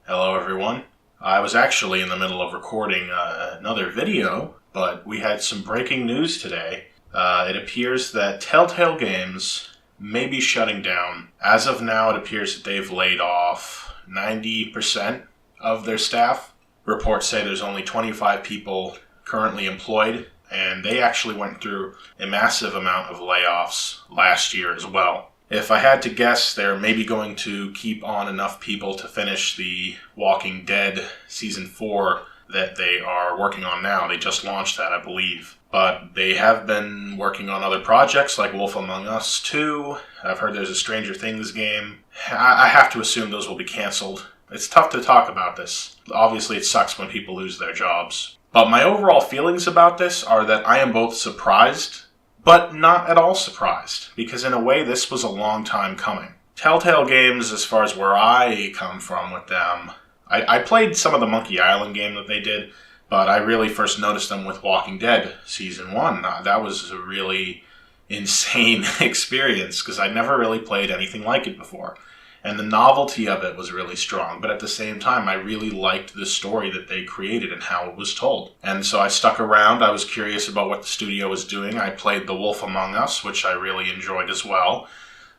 Hello everyone. I was actually in the middle of recording another video, but we had some breaking news today. It appears that Telltale Games may be shutting down. As of now, it appears that they've laid off 90% of their staff. Reports say there's only 25 people currently employed, and they actually went through a massive amount of layoffs last year as well. If I had to guess, they're maybe going to keep on enough people to finish the Walking Dead Season 4 that they are working on now. They just launched that, I believe. But they have been working on other projects like Wolf Among Us 2. I've heard there's a Stranger Things game. I have to assume those will be canceled. It's tough to talk about this. Obviously, it sucks when people lose their jobs. But my overall feelings about this are that I am both surprised but not at all surprised, because in a way this was a long time coming. Telltale Games, as far as where I come from with them, I played some of the Monkey Island game that they did, but I really first noticed them with Walking Dead Season 1. That was a really insane experience, because I'd never really played anything like it before. And the novelty of it was really strong, but at the same time, I really liked the story that they created and how it was told. And so I stuck around. I was curious about what the studio was doing. I played The Wolf Among Us, which I really enjoyed as well.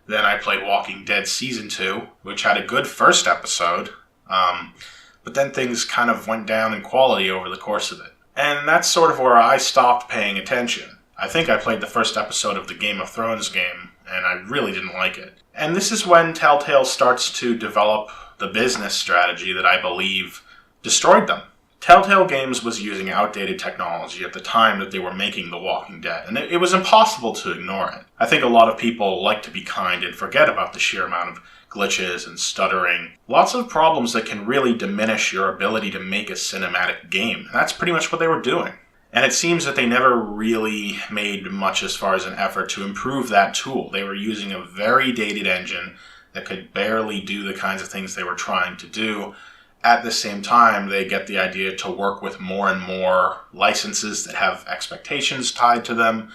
Then I played Walking Dead Season 2, which had a good first episode. But then things kind of went down in quality over the course of it. And that's sort of where I stopped paying attention. I think I played the first episode of the Game of Thrones game, and I really didn't like it. And this is when Telltale starts to develop the business strategy that I believe destroyed them. Telltale Games was using outdated technology at the time that they were making The Walking Dead, and it was impossible to ignore it. I think a lot of people like to be kind and forget about the sheer amount of glitches and stuttering. Lots of problems that can really diminish your ability to make a cinematic game. And that's pretty much what they were doing. And it seems that they never really made much as far as an effort to improve that tool. They were using a very dated engine that could barely do the kinds of things they were trying to do. At the same time, they get the idea to work with more and more licenses that have expectations tied to them.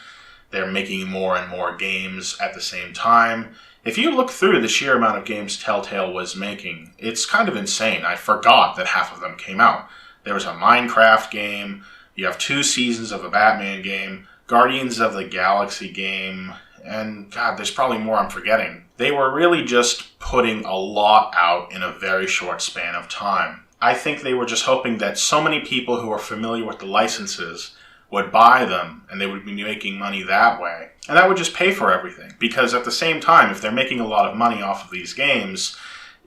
They're making more and more games at the same time. If you look through the sheer amount of games Telltale was making, it's kind of insane. I forgot that half of them came out. There was a Minecraft game. You have 2 seasons of a Batman game, Guardians of the Galaxy game, and God, there's probably more I'm forgetting. They were really just putting a lot out in a very short span of time. I think they were just hoping that so many people who are familiar with the licenses would buy them, and they would be making money that way. And that would just pay for everything, because at the same time, if they're making a lot of money off of these games,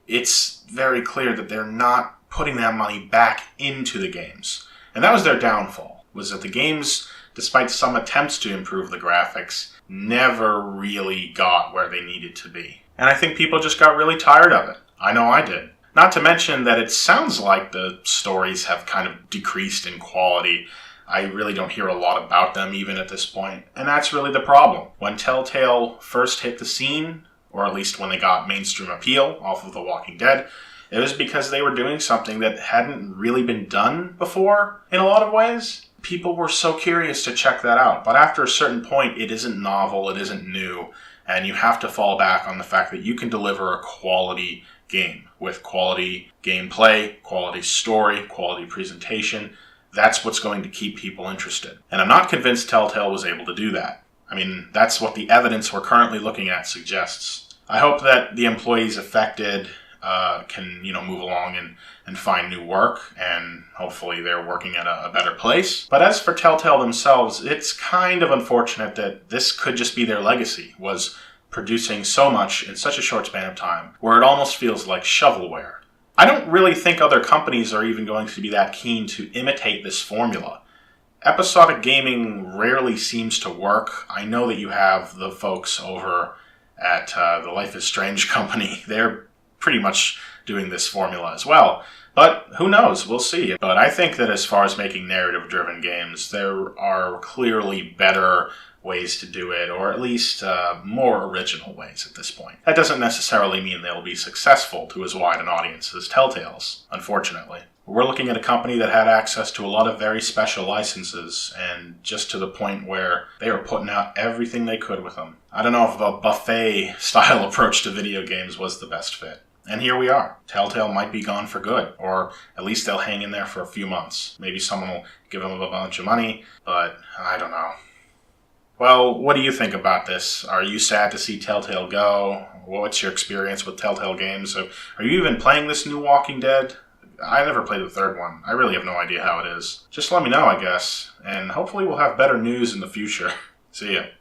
it's very clear that they're not putting that money back into the games. And that was their downfall, was that the games, despite some attempts to improve the graphics, never really got where they needed to be. And I think people just got really tired of it. I know I did. Not to mention that it sounds like the stories have kind of decreased in quality. I really don't hear a lot about them even at this point. And that's really the problem. When Telltale first hit the scene, or at least when they got mainstream appeal off of The Walking Dead, it was because they were doing something that hadn't really been done before in a lot of ways. People were so curious to check that out. But after a certain point, it isn't novel, it isn't new, and you have to fall back on the fact that you can deliver a quality game with quality gameplay, quality story, quality presentation. That's what's going to keep people interested. And I'm not convinced Telltale was able to do that. I mean, that's what the evidence we're currently looking at suggests. I hope that the employees affected can move along and find new work, and hopefully they're working at a better place. But as for Telltale themselves, it's kind of unfortunate that this could just be their legacy, was producing so much in such a short span of time, where it almost feels like shovelware. I don't really think other companies are even going to be that keen to imitate this formula. Episodic gaming rarely seems to work. I know that you have the folks over at the Life is Strange company. They're pretty much doing this formula as well. But who knows? We'll see. But I think that as far as making narrative-driven games, there are clearly better ways to do it, or at least more original ways at this point. That doesn't necessarily mean they'll be successful to as wide an audience as Telltale's, unfortunately. We're looking at a company that had access to a lot of very special licenses, and just to the point where they were putting out everything they could with them. I don't know if a buffet-style approach to video games was the best fit. And here we are. Telltale might be gone for good, or at least they'll hang in there for a few months. Maybe someone will give them a bunch of money, but I don't know. Well, what do you think about this? Are you sad to see Telltale go? What's your experience with Telltale games? Are you even playing this new Walking Dead? I never played the third one. I really have no idea how it is. Just let me know, I guess. And hopefully we'll have better news in the future. See ya.